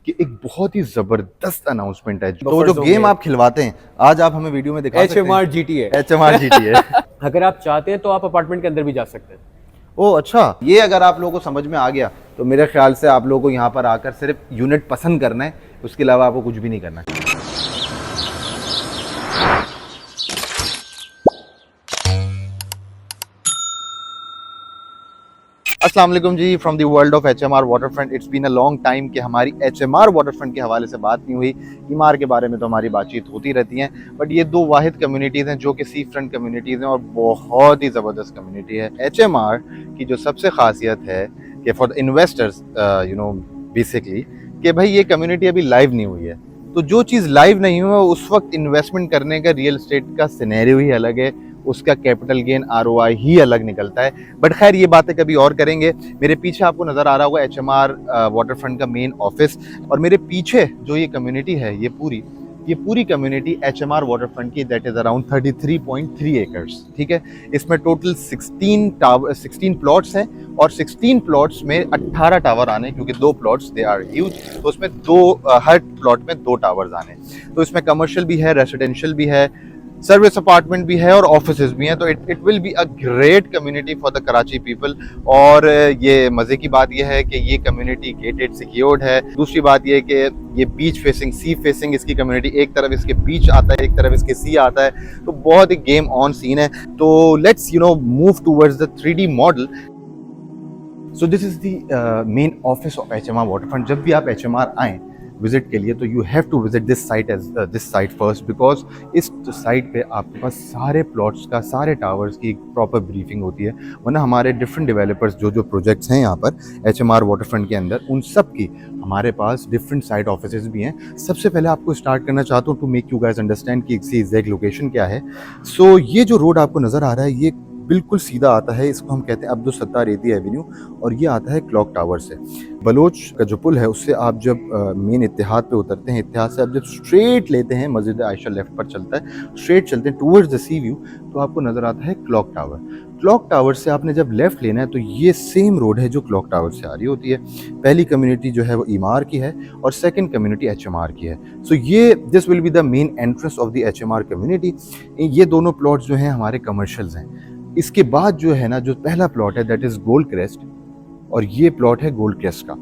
कि एक बहुत ही जबरदस्त अनाउंसमेंट है। तो जो गेम आप खिलवाते हैं आज आप हमें वीडियो में दिखा सकते हैं। HMR GTA। HMR GTA। अगर आप चाहते हैं तो आप अपार्टमेंट के अंदर भी जा सकते हैं। ओह अच्छा, ये अगर आप लोगों को समझ में आ गया तो मेरे ख्याल से आप लोगों को यहाँ पर आकर सिर्फ यूनिट पसंद करना है, उसके अलावा आपको कुछ भी नहीं करना है। अस्सलाम वालेकुम जी, from the world of HMR waterfront. It's been a long time कि हमारी HMR वाटरफ्रंट के हवाले से बात नहीं हुई। ईमार के बारे में तो हमारी बातचीत होती रहती है, बट ये दो वाहिद कम्युनिटीज़ हैं जो कि सी फ्रंट कम्युनिटीज़ हैं और बहुत ही ज़बरदस्त कम्युनिटी है। HMR की जो सबसे खासियत है कि फॉर द इन्वेस्टर्स बेसिकली कि भाई ये कम्युनिटी अभी लाइव नहीं हुई है, तो जो चीज़ लाइव नहीं हुई है उस वक्त इन्वेस्टमेंट करने का रियल एस्टेट का सिनेरियो ही अलग है, उसका कैपिटल गेन ROI ही अलग निकलता है। बट खैर ये बातें कभी और करेंगे। मेरे पीछे आपको नज़र आ रहा होगा HMR वाटरफ्रंट का मेन ऑफिस, और मेरे पीछे जो ये कम्युनिटी है ये पूरी कम्युनिटी HMR वाटरफ्रंट की, दैट इज़ अराउंड 33.3 एकर्स। ठीक है, इसमें टोटल 16 प्लॉट्स हैं और 16 प्लॉट्स में 18 टावर आने, क्योंकि 2 प्लॉट्स दे आर ह्यूज, तो उसमें हर प्लॉट में 2 टावर्स आने। तो इसमें कमर्शियल भी है, रेसिडेंशियल भी है, सर्विस अपार्टमेंट भी है और ऑफिसेज भी हैं। तो it will be a great community for the Karachi people. और ये मज़े की बात यह है कि ये कम्युनिटी गेटेड सिक्योर्ड है। दूसरी बात यह है कि ये बीच फेसिंग, सी फेसिंग इसकी कम्युनिटी, एक तरफ इसके बीच आता है, एक तरफ इसके सी आता है, तो बहुत ही गेम ऑन सीन है। तो let's move towards the 3D model. So this is the main office of HMR waterfront. जब भी आप HMR आएँ विजिट के लिए तो you have to visit this site first, because इस साइट पे आपके पास सारे प्लॉट्स का, सारे टावर्स की प्रॉपर ब्रीफिंग होती है। वरना हमारे डिफरेंट डेवलपर्स जो प्रोजेक्ट्स हैं यहाँ पर HMR वाटरफ्रंट के अंदर, उन सब की हमारे पास डिफरेंट साइट ऑफिसेज भी हैं। सबसे पहले आपको स्टार्ट करना चाहता हूँ to make you guys understand कि इसकी एग्जैक्ट लोकेशन क्या है। सो ये जो रोड आपको नज़र आ रहा है ये बिल्कुल सीधा आता है, इसको हम कहते हैं अब्दुल सत्तार एदी एवेन्यू, और ये आता है क्लॉक टावर से। बलोच का जो पुल है उससे आप जब मेन इत्तेहाद पे उतरते हैं, इत्तेहाद से आप जब स्ट्रेट लेते हैं, मस्जिद आयशा लेफ्ट पर चलता है, स्ट्रेट चलते हैं टूवर्ड्स द सी व्यू, तो आपको नज़र आता है क्लॉक टावर। क्लॉक टावर से आपने जब लेफ्ट लेना है तो ये सेम रोड है जो क्लॉक टावर से आ रही होती है। पहली कम्युनिटी जो है वो ईमार की है और सेकंड कम्युनिटी HMR की है। सो ये this will be the main entrance of the HMR community. ये दोनों प्लॉट्स जो हैं हमारे कमर्शियल्स हैं। इसके बाद जो है ना, जो पहला प्लॉट है दैट इज़ गोल्ड क्रेस्ट, और ये प्लॉट है गोल्ड क्रेस्ट का।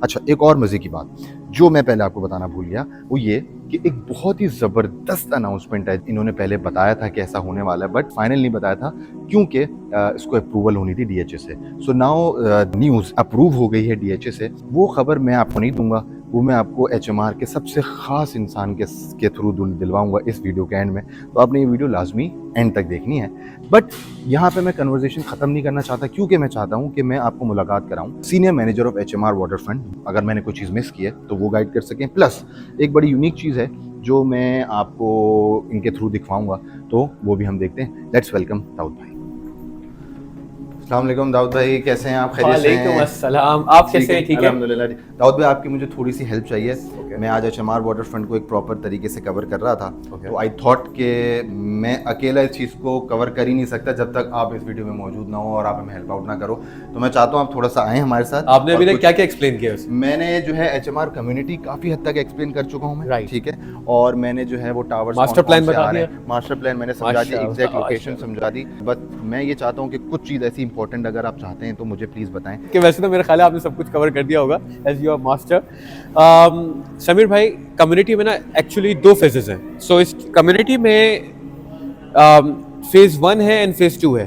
अच्छा, एक और मज़े की बात जो मैं पहले आपको बताना भूल गया वो ये कि एक बहुत ही ज़बरदस्त अनाउंसमेंट है। इन्होंने पहले बताया था कि ऐसा होने वाला है, बट फाइनल नहीं बताया था क्योंकि इसको अप्रूवल होनी थी DHA से। सो नाउ न्यूज़ अप्रूव हो गई है DHA से। वो खबर मैं आपको नहीं दूंगा, वो मैं आपको HMR के सबसे ख़ास इंसान के थ्रू दिलवाऊंगा इस वीडियो के एंड में। तो आपने ये वीडियो लाजमी एंड तक देखनी है। बट यहाँ पे मैं कन्वर्सेशन ख़त्म नहीं करना चाहता, क्योंकि मैं चाहता हूँ कि मैं आपको मुलाकात कराऊँ senior manager of HMR waterfront. अगर मैंने कोई चीज़ मिस की है तो वो गाइड कर सकें। प्लस एक बड़ी यूनिक चीज़ है जो मैं आपको इनके थ्रू दिखवाऊँगा, तो वो भी हम देखते हैं। लेट्स वेलकम दाऊद भाई। अस्सलाम वालेकुम दाऊद भाई, कैसे हैं आप? खैरियत से हैं? वालेकुम अस्सलाम, आप कैसे हैं? ठीक है अल्हम्दुलिल्लाह। दाऊद भाई आपकी मुझे थोड़ी सी हेल्प चाहिए। मैं आज HMR वाटरफ्रंट को एक प्रॉपर तरीके से कवर कर रहा था, तो आई थॉट कि मैं अकेला इस चीज़ को कवर कर ही नहीं सकता जब तक आप इस वीडियो में मौजूद ना हो और आप हमें हेल्प आउट ना करो। तो मैं चाहता हूँ आप थोड़ा सा आएँ हमारे साथ। आपने अभी तक क्या क्या एक्सप्लेन किया उसमें? मैंने जो है HMR कम्युनिटी काफ़ी हद तक एक्सप्लेन कर चुका हूँ मैं, Right. ठीक है। और मैंने जो है वो टावर्स, मास्टर प्लान बता दिया? मास्टर प्लान मैंने समझा दी, माशाअल्लाह, एग्जैक्ट लोकेशन माशाअल्लाह। समझा दी। बट मैं ये चाहता हूँ कि कुछ चीज़ ऐसी इंपॉर्टेंट अगर आप चाहते हैं तो मुझे प्लीज़ बताएं। कि वैसे तो मेरा ख्याल है आपने सब कुछ कवर कर दिया होगा as you are master. Sameer भाई, कम्युनिटी में ना एक्चुअली 2 फेजेस हैं। सो इस कम्युनिटी में फेज़ 1 है एंड फेज़ 2 है।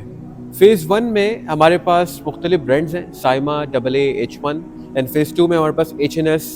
फेज़ 1 में हमारे पास मुख्तलिफ ब्रांड्स हैं, Saima, AA, H1, and phase 2 में हमारे पास HNS,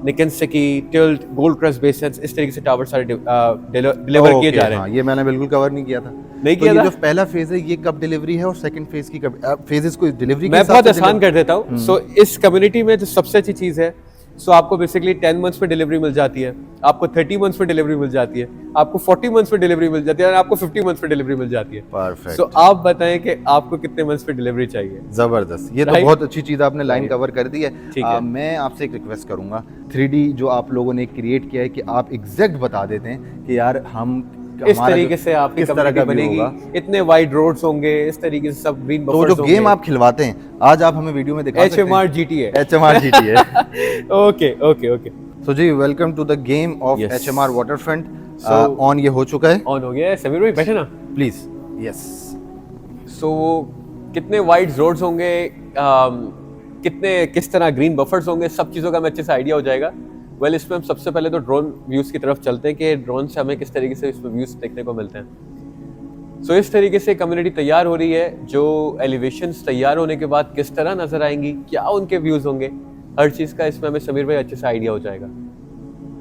निकेंसकी, टिल्ट, गोल्ड क्रस्ट बेसन्स, इस तरीके से टावर सारे डिलीवर किए जा रहे हैं। हाँ, ये मैंने बिल्कुल कवर नहीं किया था। नहीं तो किया ये था? जो पहला फेज है ये कब डिलीवरी है और सेकंड फेज की कब? फेजेस को डिलीवरी के मैं हिसाब बहुत से आसान कर देता हूँ। सो इस कम्युनिटी में जो सबसे अच्छी चीज़ है, सो आपको बेसिकली 10 मंथ्स में डिलीवरी मिल जाती है, आपको 30 मंथ्स में डिलीवरी मिल जाती है, आपको 40 मंथ्स में डिलीवरी मिल जाती है, और आपको 50 मंथ्स में डिलीवरी मिल जाती है। परफेक्ट। सो आप बताएं कि आपको कितने मंथ्स पे डिलीवरी चाहिए? जबरदस्त, ये तो Right? बहुत अच्छी चीज़ आपने लाइन कवर कर दी है। ठीक है। मैं आपसे एक रिक्वेस्ट करूंगा, 3D जो आप लोगों ने क्रिएट किया है कि आप एग्जैक्ट बता देते हैं कि यार हम इस तरीके से आपकी किस तरह कम्युनिटी का व्यू बनेगी, होगा। इतने वाइड रोड्स होंगे, इस तरीके से सब ग्रीन तो बफर्स जो गेम आप खिलवाते हैं आज आप हमें वीडियो में दिखा सकते हैं? HMR GT है। HMR GT है। ओके ओके ओके, सो जी welcome to the game of Yes. HMR waterfront. So- on ये हो चुका है, ऑन हो गया है। समीर भाई बैठे ना। प्लीज। यस। सो कितने वाइड रोड्स होंगे, कितने किस तरह ग्रीन बफर्स होंगे, सब चीज़ों का हमें अच्छे से आइडिया हो जाएगा। वेल इसमें हम सबसे पहले तो ड्रोन व्यूज़ की तरफ चलते हैं कि ड्रोन से हमें किस तरीके से इसमें व्यूज़ देखने को मिलते हैं। सो इस तरीके से कम्युनिटी तैयार हो रही है, जो एलिवेशंस तैयार होने के बाद किस तरह नज़र आएंगी, क्या उनके व्यूज़ होंगे, हर चीज़ का इसमें हमें समीर भाई अच्छे से आइडिया हो जाएगा।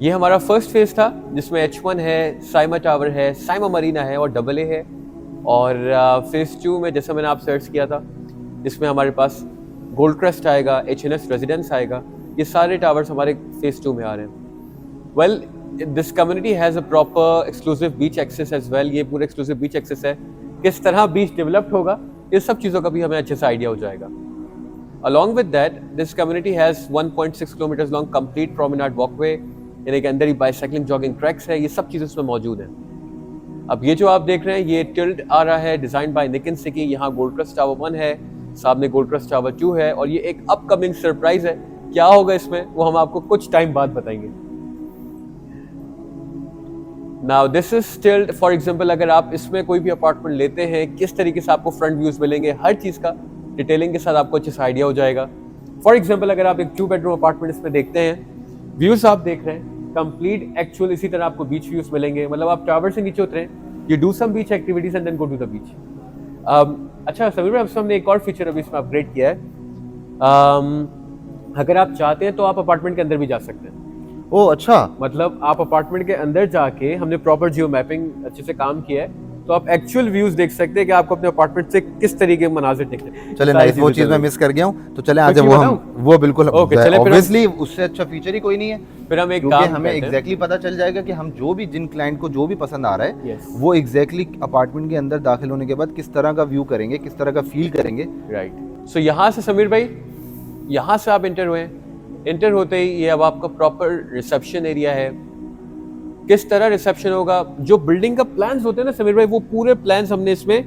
ये हमारा फर्स्ट फेज था जिसमें H1 है, साइमा टावर है, साइमा मरीना है और AA है। और फेज 2 में जैसा मैंने आप सर्च किया था, इसमें हमारे पास गोल्ड क्रस्ट आएगा, HNS रेजिडेंस आएगा। ये सारे टावर्स हमारे फेज 2 में आ रहे हैं। Well this community has a proper exclusive beach access as well. ये पूरा एक्सक्लूसिव बीच एक्सेस है, किस तरह बीच डेवलप्ड होगा, ये सब चीज़ों का भी हमें अच्छे से आइडिया हो जाएगा। Along with that, this community has 1.6 kilometers long complete promenade walkway, यानी कि अंदर ही बाइसाइक्लिंग जॉगिंग ट्रैक्स है, ये सब चीज़ें इसमें मौजूद हैं। अब ये जो आप देख रहे हैं ये टिल्ड आ रहा है, डिजाइन बाय निकिन सिकी। यहाँ गोल्ड क्रस्ट टावर 1 है, सामने गोल्ड क्रस्ट टावर 2 है और ये एक अपकमिंग सरप्राइज है। क्या होगा इसमें वो हम आपको कुछ टाइम बाद बताएंगे। Now this is tilde. For example अगर आप इसमें कोई भी अपार्टमेंट लेते हैं, किस तरीके से आपको फ्रंट व्यूज मिलेंगे, हर चीज़ का डिटेलिंग के साथ आपको अच्छे से आइडिया हो जाएगा। फॉर एग्जाम्पल अगर आप एक 2 बेडरूम अपार्टमेंट इसमें देखते हैं, व्यूज आप देख रहे हैं कंप्लीट एक्चुअल इसी तरह आपको बीच व्यूज मिलेंगे। मतलब आप टावर से नीचे उतरे, you do some beach activities and then go to the beach. अच्छा समीर भाई, हमने एक और फीचर अभी इसमें अपग्रेड किया है। अगर आप चाहते हैं तो आप अपार्टमेंट के अंदर भी जा सकते हैं। ओह अच्छा। मतलब आप अपार्टमेंट के अंदर जाके, हमने प्रॉपर जियो मैपिंग अच्छे से काम किया है, तो आप एक्चुअल व्यूज देख सकते हैं कि आपको अपने अपार्टमेंट से किस तरीके के मनाजिर दिखते हैं। चले नाइस, वो चीज मैं मिस कर गया हूँ, तो चले आज कुछ वो बताऊं? हम वो बिल्कुल Okay, चले फिर ऑब्वियसली उससे अच्छा फीचर ही कोई नहीं है। फिर हम एक क्योंकि काम हमें करते हैं। एग्जैक्टली पता चल जाएगा कि हम जो भी जिन क्लाइंट को जो भी पसंद आ रहा है Yes. वो एग्जैक्टली अपार्टमेंट के अंदर दाखिल होने के बाद किस तरह का व्यू करेंगे, किस तरह का फील करेंगे। राइट। सो यहाँ से समीर भाई, यहाँ से आप इंटर हुए, इंटर होते ही ये अब आपका प्रॉपर रिसेप्शन एरिया है। किस तरह रिसेप्शन होगा, जो बिल्डिंग का प्लान्स होते हैं ना समीर भाई, वो पूरे प्लान्स हमने इसमें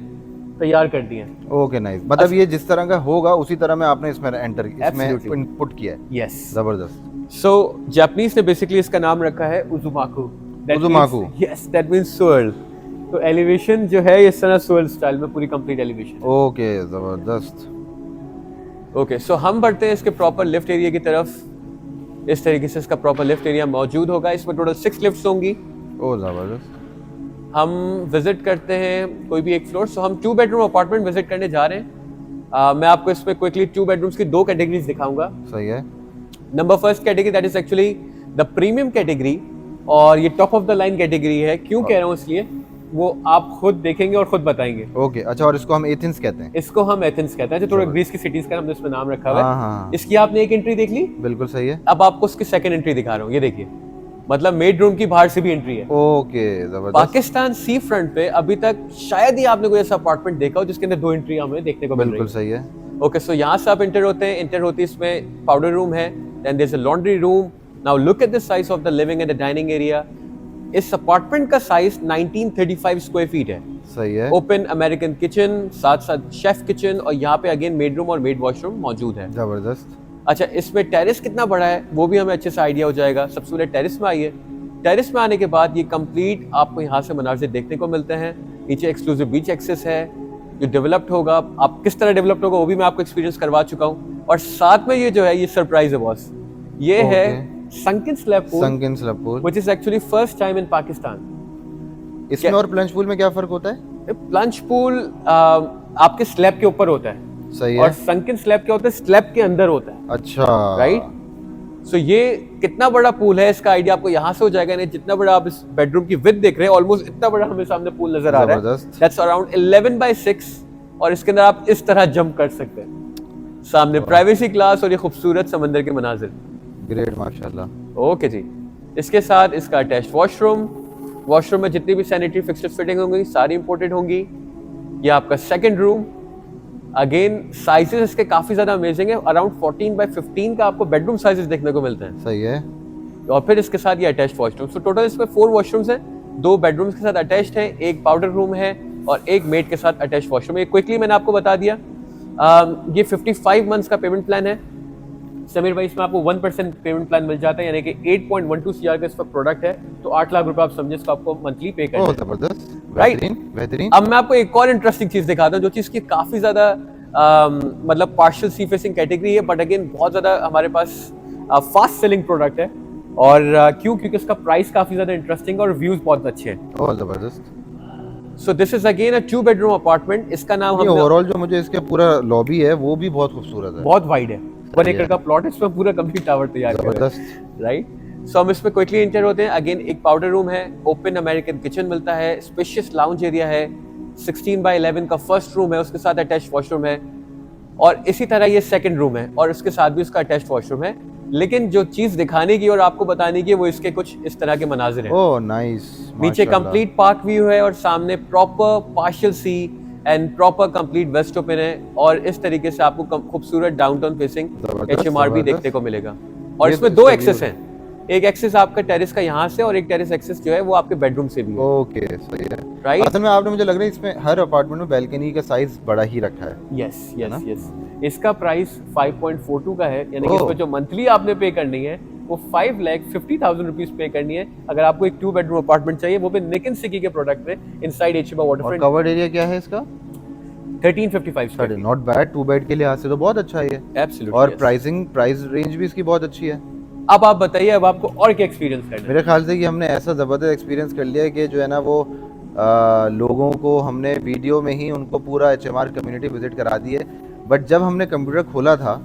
तैयार कर दिए हैं। ओके नाइस, मतलब ये जिस तरह का होगा उसी तरह में आपने इसमें एंटर इसमें Absolutely. इनपुट किया है। यस। जबरदस्त। सो जापानीज ने बेसिकली इसका नाम रखा है उजुमाकू। Uzumaku. Yes, that means swirl। तो एलिवेशन जो है इस तरह swirl स्टाइल में पूरी कंप्लीट एलिवेशन। ओके जबरदस्त। ओके, सो हम बढ़ते हैं इसके प्रॉपर लिफ्ट एरिया की तरफ। इस तरीके से इसका प्रॉपर लिफ्ट एरिया मौजूद होगा। इसमें टोटल 6 लिफ्ट्स होंगी। ओ जबरदस्त। हम विजिट करते हैं कोई भी एक फ्लोर। सो हम 2 बेडरूम अपार्टमेंट विजिट करने जा रहे हैं। मैं आपको इसमें क्विकली 2 बेडरूम्स की 2 कैटेगरीज दिखाऊंगा। सही है। Number first category that is actually the premium category, और ये top of the line category है। क्यों कह रहा हूँ इसलिए, वो आप खुद देखेंगे और खुद बताएंगे। ओके अच्छा, और इसको हम एथेंस कहते हैं। इसको हम एथेंस कहते हैं, जो थोड़ा ग्रीस की सिटीज का हमने इसमें नाम रखा हुआ हाँ, है। हाँ। इसकी आपने एक एंट्री देख ली, बिल्कुल सही है। अब आपको उसकी सेकंड एंट्री दिखा रहा हूँ। ये देखिए, मतलब मेड रूम की बाहर से भी एंट्री है। ओके जबरदस्त। पाकिस्तान सी फ्रंट पे अभी तक शायद ही आपने कोई ऐसा अपार्टमेंट देखा हो जिसके अंदर 2 एंट्री हमें देखने को मिल रही बिल्कुल है। सही है। ओके, सो यहाँ से आप इंटर होते हैं। इंटर होती है, इसमें पाउडर रूम है, then there is a laundry room. Now look at the size of the living and the dining area. इस अपार्टमेंट का साइज 1935 स्क्वायर फीट है। सही है। ओपन अमेरिकन किचन, साथ साथ शेफ किचन, और यहाँ पे अगेन मेड रूम और मेड वॉशरूम मौजूद है। जबरदस्त। अच्छा, इसमें टेरेस कितना बड़ा है वो भी हमें अच्छे से आइडिया हो जाएगा। सबसे पहले टेरेस में आइए। टेरेस में आने के बाद ये कंप्लीट आपको यहाँ से मनाज़िर देखने को मिलते हैं। नीचे एक्सक्लूसिव बीच एक्सेस है जो डेवलप्ड होगा। आप किस तरह डेवलप्ड होगा वो भी मैं आपको एक्सपीरियंस करवा चुका हूँ। और साथ में ये जो है ये सरप्राइज है बॉस, ये है sunken slab pool, sunken slab pool, which is actually first time in Pakistan। इसमें और प्लंज पूल में क्या फर्क होता है? प्लंज पूल आपके स्लैब के ऊपर होता है, सही और है। संकिन स्लैब क्या होता है, स्लैब के अंदर होता है। अच्छा राइट। सो ये कितना बड़ा पूल है इसका आइडिया आपको यहाँ से हो जाएगा। नहीं, जितना बड़ा आप इस बेडरूम की विड्थ देख रहे हैं, ऑलमोस्ट इतना बड़ा हमें सामने पूल नजर आ रहा है। जबरदस्त। दैट्स अराउंड 11/6, और इसके अंदर आप इस तरह जंप कर सकते हैं। सामने प्राइवेसी क्लास और ये खूबसूरत समंदर के मनाजिर। ग्रेट माशाल्लाह। ओके जी। इसके साथ इसका अटैच्ड वॉशरूम। वॉशरूम में जितनी भी सैनिटरी फिक्सचर्स फिटिंग होंगी सारी इंपोर्टेड होंगी। ये आपका सेकंड रूम। अगेन साइजेस इसके काफी ज्यादा अमेजिंग है। अराउंड 14/15 का आपको बेडरूम साइजेस देखने को मिलते हैं। सही है। और फिर इसके साथ ये अटैच्ड वॉशरूम। सो टोटल इसमें 4 वॉशरूम्स हैं। 2 बेडरूम्स के साथ अटैच्ड है, एक पाउडर रूम है और एक मेड के साथ अटैच्ड वॉशरूम है। क्विकली मैंने आपको बता दिया। ये 55 मंथ्स का पेमेंट प्लान है समीर भाई। इसमें आपको 1% पेमेंट प्लान मिल जाता है, यानी कि 8.12 CR का इसका प्रोडक्ट है, तो 8 लाख रुपए आप समझे इसको आपको मंथली पे करना है। जबरदस्त, राइट, बेहतरीन। अब मैं आपको एक और इंटरेस्टिंग चीज दिखाता हूँ, जो चीज की काफी ज्यादा मतलब पार्शियल सी फेसिंग कैटेगरी है, बट अगेन बहुत ज्यादा हमारे पास फास्ट सेलिंग प्रोडक्ट है। और क्योंकि इसका प्राइस काफी ज्यादा इंटरेस्टिंग और व्यूज बहुत अच्छे हैं। जबरदस्त। So this is again a 2 bedroom apartment. इसका नाम हमने ओवरऑल जो मुझे इसका पूरा लॉबी है वो भी बहुत खूबसूरत है, बहुत वाइड है, 1 एकड़ का प्लॉट है, इसमें पूरा कंप्लीट टावर तैयार कर रहे हैं। राइट, सो हम इसमें क्विकली एंटर होते हैं। अगेन एक पाउडर रूम है, ओपन अमेरिकन किचन मिलता है, स्पेशियस लाउंज एरिया है, 16x11 का फर्स्ट रूम है, उसके साथ अटैच्ड वॉशरूम है, और इसी तरह ये सेकंड रूम है और उसके साथ भी उसका अटैच्ड वॉशरूम है। लेकिन जो चीज दिखाने की और आपको बताने की वो इसके कुछ इस तरह के मनाजिर हैं। ओह नाइस, नीचे कंप्लीट पार्क व्यू है और सामने proper partial sea and proper complete west open है, और इस तरीके से आपको खूबसूरत डाउनटाउन फेसिंग HMR भी देखने को मिलेगा। और इसमें 2 एक्सेस हैं, एक एक्सेस आपका टेरेस का यहाँ से और एक टेरेस एक्सेस जो है वो आपके बेडरूम से भी है। ओके, सही है। राइट, असल में आपने मुझे लग रहा है इसमें हर अपार्टमेंट में बैल्कनी का साइज बड़ा ही रखा है। Yes yes yes. इसका प्राइस 5.42 का है, यानी कि इसमें जो मंथली आपने पे करनी है वो 5,50,000 रुपीज पे करनी है, अगर आपको एक 2 बेडरूम अपार्टमेंट चाहिए, वो भी निकिन सिकी के प्रोडक्ट में inside HMR waterfront. Covered area क्या है इसका? 1355 square feet. Not bad, 2 bed के लिहाज से तो बहुत अच्छा है ये। एब्सोल्युटली। और प्राइस रेंज भी इसकी बहुत अच्छी है। अब आप बताइए, अब आपको और क्या एक्सपीरियंस करना है? मेरे ख्याल से कि हमने ऐसा ज़बरदस्त एक्सपीरियंस कर लिया है कि जो है ना वो लोगों को हमने वीडियो में ही उनको पूरा HMR कम्युनिटी विजिट करा दी है, बट जब हमने कंप्यूटर खोला था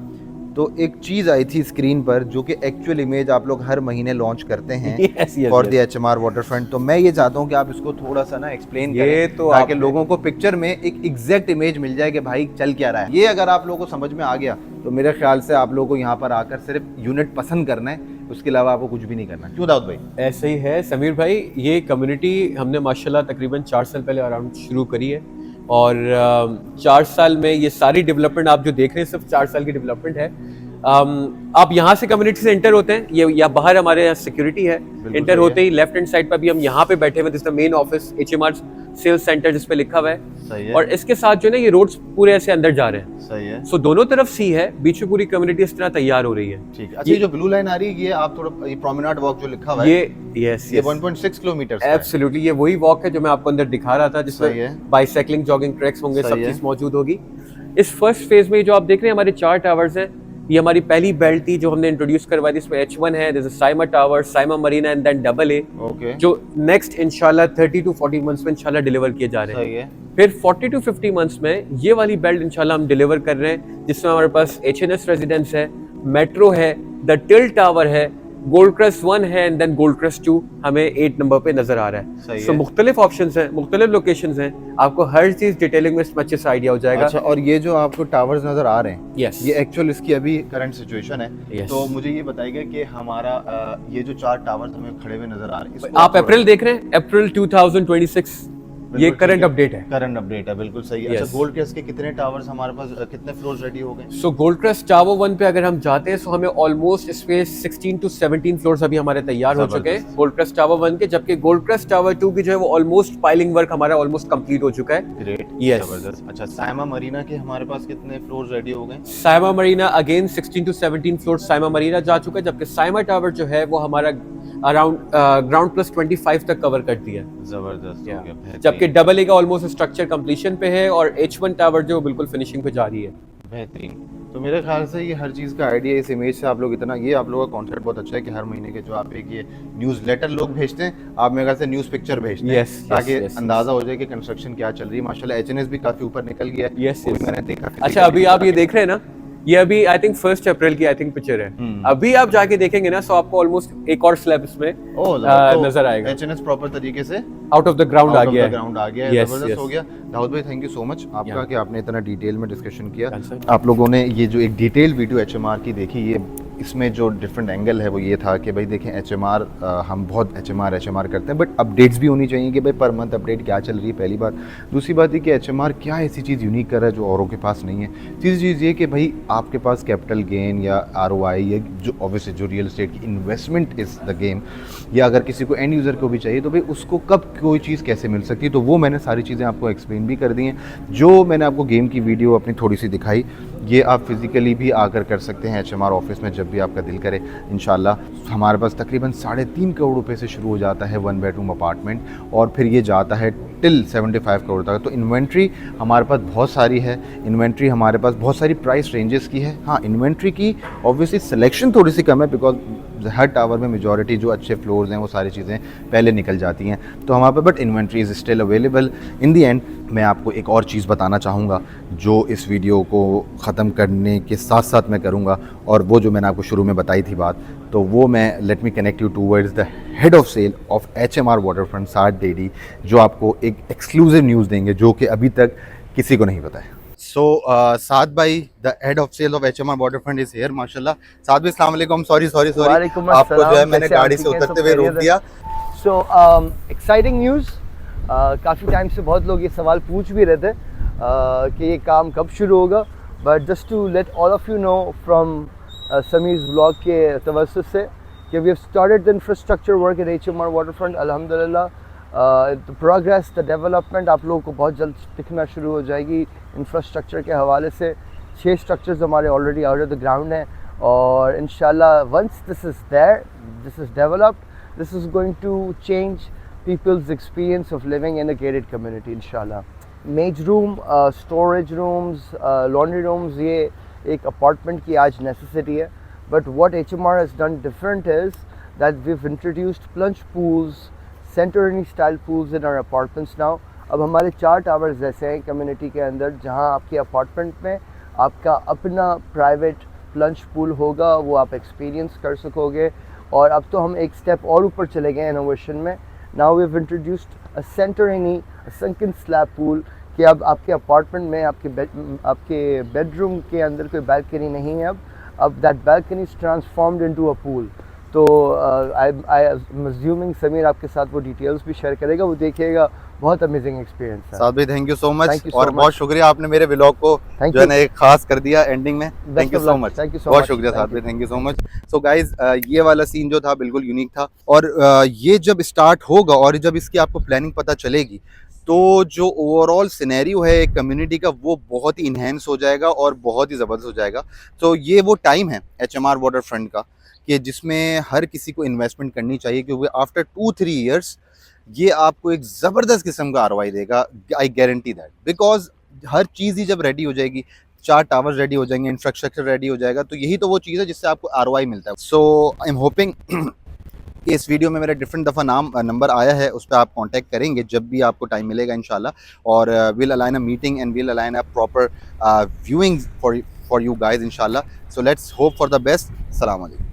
तो एक चीज़ आई थी स्क्रीन पर जो कि एक्चुअल इमेज आप लोग हर महीने लॉन्च करते हैं फॉर द HMR वाटरफ्रंट। तो मैं ये चाहता हूँ कि आप इसको थोड़ा सा ना एक्सप्लेन करें, तो ताकि लोगों को पिक्चर में एक एग्जैक्ट इमेज मिल जाए कि भाई चल क्या रहा है। ये अगर आप लोगों को समझ में आ गया तो मेरे ख्याल से आप लोगों को यहाँ पर आकर सिर्फ यूनिट पसंद करना है, उसके अलावा आपको कुछ भी नहीं करना। क्यों दाऊद भाई? ऐसे ही है समीर भाई, ये कम्युनिटी हमने माशाल्लाह तकरीबन 4 साल पहले अराउंड शुरू करी है, और 4 साल में ये सारी डेवलपमेंट आप जो देख रहे हैं सिर्फ 4 साल की डेवलपमेंट है। आप यहाँ से कम्युनिटी से एंटर होते हैं, ये या बाहर हमारे यहाँ सिक्योरिटी है, एंटर होते ही लेफ्ट हैंड साइड पर भी हम यहाँ पे बैठे हुए, this the main office HMR sales centre जिस पे लिखा हुआ है, और इसके साथ जो है ना ये रोड्स पूरे ऐसे अंदर जा रहे हैं। सही है। सो दोनों तरफ सी है, बीच में पूरी कम्युनिटी इस तरह तैयार हो रही है। ठीक है। अच्छा, ये जो ब्लू लाइन आ रही है, ये आप थोड़ा ये प्रोमेनाड वॉक जो लिखा हुआ है, ये 1.6 किलोमीटर एब्सोल्युटली ये वही वॉक है जो मैं आपको अंदर दिखा रहा था, जिसमें बाइसाइक्लिंग, जॉगिंग ट्रैक्स होंगे, सब चीज मौजूद होगी। इस फर्स्ट फेज में जो आप देख रहे हैं हमारे 4 टावर्स हैं, ये हमारी पहली बेल्ट थी जो हमने इंट्रोड्यूस करवाई थी, इसमें H1 है, there is a Saima tower, Saima marina and then AA, okay, जो नेक्स्ट इंशाल्लाह 30 to 40 मंथ्स में इंशाल्लाह डिलीवर किए जा रहे हैं। सही है। फिर 40 to 50 मंथ्स में ये वाली बेल्ट इंशाल्लाह हम डिलीवर कर रहे हैं, जिसमें हमारे पास HNS रेजिडेंस है, मेट्रो है, द टिल टावर है, गोल्ड क्रस्ट 1 है एंड देन गोल्ड क्रस्ट 2 हमें 8 नंबर पे नजर आ रहा है। सो मुख्तलिफ ऑप्शंस हैं, मुख्तलिफ लोकेशंस हैं, आपको हर चीज डिटेलिंग में अच्छे से आइडिया हो जाएगा। अच्छा, और ये जो आपको टावर्स नजर आ रहे हैं, यस, ये एक्चुअल इसकी अभी करंट सिचुएशन है। तो मुझे ये बताइएगा कि हमारा ये जो 4 टावर्स हमें खड़े हुए नजर आ रहे हैं, आप अप्रैल देख रहे हैं, अप्रैल 2026 ये करंट अपडेट है। करंट अपडेट है, बिल्कुल सही है। अच्छा, गोल्ड क्रस्ट के कितने टावर्स हमारे पास, कितने फ्लोर्स रेडी हो गए? सो गोल्ड क्रस्ट टावर 1 पे अगर हम जाते हैं तो हमें ऑलमोस्ट इस पे 16 to 17 फ्लोर्स अभी हमारे तैयार हो चुके हैं गोल्ड क्रस्ट टावर 1 के, जबकि गोल्ड क्रस्ट टावर 2 की जो है वो ऑलमोस्ट पाइलिंग वर्क हमारा ऑलमोस्ट कंप्लीट हो चुका है। ग्रेट, यस, जबरदस्त। अच्छा, साइमा मरीना के हमारे पास कितने फ्लोर्स रेडी हो गए? Saima Marina again 16 to 17 floors Saima Marina जा चुका है, जबकि साइमा टावर जो है वो हमारा अराउंड ग्राउंड प्लस 25 तक कवर कर दिया। जबरदस्त हो गया। जबकि AA का ऑलमोस्ट स्ट्रक्चर कंप्लीशन पे है और H1 टावर जो बिल्कुल फिनिशिंग पे जा रही है। बेहतरीन। तो मेरे ख्याल से ये हर चीज़ का आइडिया इस इमेज से आप लोग इतना, ये आप लोगों का कॉन्सेप्ट बहुत अच्छा है कि हर महीने के जो आप एक ये न्यूज़ लेटर लोग भेजते हैं, आप मेरे ख्याल से न्यूज़ पिक्चर भेजते हैं, ताकि अंदाजा हो जाए कि कंस्ट्रक्शन क्या चल रही है। माशाल्लाह HNS भी काफ़ी ऊपर निकल गया है। यस, मैंने देखा। अच्छा, अभी आप ये देख रहे हैं ना, ये अभी आई थिंक 1 अप्रैल की आई थिंक पिक्चर है। अभी आप जाके देखेंगे ना, सो आपको ऑलमोस्ट एक और स्लैब इसमें नजर आएगा। HNS प्रॉपर तरीके से आउट ऑफ द ग्राउंड आ गया है। जबरदस्त हो गया। दाऊद भाई, थैंक यू सो मच आपका कि आपने इतना डिटेल में डिस्कशन किया। आप लोगों ने ये जो एक डिटेल वीडियो HMR की देखी, ये इसमें जो डिफरेंट एंगल है वो ये था कि भाई देखें HMR, हम बहुत HMR करते हैं, बट अपडेट्स भी होनी चाहिए कि भाई पर मंथ अपडेट क्या चल रही है, पहली बात। दूसरी बात ये कि HMR क्या ऐसी चीज़ यूनिक कर रहा है जो औरों के पास नहीं है। तीसरी चीज़ ये कि भाई आपके पास कैपिटल गेन या ROI या जो ऑब्वियसली जो रियल एस्टेट की इन्वेस्टमेंट इज़ द गेम, या अगर किसी को एंड यूज़र को भी चाहिए तो भाई उसको कब कोई चीज़ कैसे मिल सकती है, तो वो मैंने सारी चीज़ें आपको एक्सप्लेन भी कर दी हैं। जो मैंने आपको गेम की वीडियो अपनी थोड़ी सी दिखाई, ये आप फिज़िकली भी आकर कर सकते हैं HMR ऑफिस में जब भी आपका दिल करे इंशाल्लाह। हमारे पास तकरीबन 3.5 करोड़ रुपए से शुरू हो जाता है 1 बेडरूम अपार्टमेंट, और फिर ये जाता है टिल 75 करोड़ तक। तो इन्वेंट्री हमारे पास बहुत सारी है, इन्वेंट्री हमारे पास बहुत सारी प्राइस रेंजेस की है। हाँ, इन्वेंट्री की ऑब्वियसली सिलेक्शन थोड़ी सी कम है, बिकॉज हर टावर में मेजॉरिटी जो अच्छे फ्लोर्स हैं वो सारी चीज़ें पहले निकल जाती हैं तो हमारे पे, but inventory is still available. In the and मैं आपको एक और चीज़ बताना चाहूँगा जो इस वीडियो को ख़त्म करने के साथ साथ मैं करूँगा, और वो जो मैंने आपको शुरू में बताई थी बात, तो वो मैं let me connect you towards the head of sale of HMR waterfront, Saad Dedi, जो आपको एक एक्सक्लूसिव न्यूज़ देंगे जो कि अभी तक किसी को नहीं पता है। सो साद भाई, the head of sale of HMR waterfront is here माशाल्लाह। साद भाई अस्सलाम वालेकुम, सॉरी आपको जो है मैंने गाड़ी से उतरते हुए रोक दिया। सो एक्साइटिंग न्यूज़, काफ़ी टाइम से बहुत लोग ये सवाल पूछ भी रहे थे कि ये काम कब शुरू होगा, but just to let all of you know from Sameer's blog के तवज्जुह से कि we have started the infrastructure work in HMR waterfront. अल्हम्दुलिल्लाह द प्रोग्रेस, द डेवलपमेंट आप लोगों को बहुत जल्द दिखना शुरू हो जाएगी। इंफ्रास्ट्रक्चर के हवाले से 6 स्ट्रक्चर्स हमारे already out of the ground हैं, और इंशाल्लाह once this is there, this is developed, this is going to change people's experience of living in a gated community inshallah. Mage room, storage rooms, laundry rooms, ये एक apartment की आज necessity है, but what HMR has done different is that we've introduced plunge pools, Santorini style pools in our apartments now. अब हमारे 4 towers ऐसे हैं community के अंदर जहाँ आपके अपार्टमेंट में आपका अपना प्राइवेट प्लंज पूल होगा, वो आप एक्सपीरियंस कर सकोगे। और अब तो हम एक स्टेप और ऊपर चले गए इनोवेशन में। Now we have introduced a Santorini sunken slab pool, कि अब आपके अपार्टमेंट में आपके बेडरूम के अंदर कोई बैल्कनी नहीं है, अब that balcony is transformed into a pool. तो आई एम अज्यूमिंग समीर आपके साथ वो डिटेल्स भी शेयर करेगा, वो देखिएगा, बहुत अमेजिंग एक्सपीरियंस है। साद भाई थैंक यू सो मच, और बहुत शुक्रिया आपने मेरे व्लॉग को जो है ना एक खास कर दिया एंडिंग में। थैंक यू सो मच, बहुत शुक्रिया साद भाई, thank you so much. So guys ये वाला सीन जो था बिल्कुल यूनिक था, और ये जब स्टार्ट होगा और जब इसकी आपको प्लानिंग पता चलेगी तो जो ओवरऑल सिनेरियो है एक कम्युनिटी का वो बहुत ही इन्हेंस हो जाएगा और बहुत ही ज़बरदस्त हो जाएगा। तो ये वो टाइम है HMR वाटरफ्रंट का कि जिसमें हर किसी को इन्वेस्टमेंट करनी चाहिए, क्योंकि आफ्टर 2-3 ईयर्स ये आपको एक ज़बरदस्त किस्म का ROI देगा, आई गारंटी दैट। बिकॉज हर चीज़ ही जब रेडी हो जाएगी, 4 टावर्स रेडी हो जाएंगे, इंफ्रास्ट्रक्चर रेडी हो जाएगा, तो यही तो वो चीज़ है जिससे आपको ROI मिलता है। सो आई एम होपिंग कि इस वीडियो में मेरा डिफरेंट दफ़ा नंबर आया है, उस पर आप कांटेक्ट करेंगे जब भी आपको टाइम मिलेगा इंशाल्लाह, और will align a meeting and will align a proper viewing for you guys इंशाल्लाह। So let's hope for the best. अस्सलाम वालेकुम।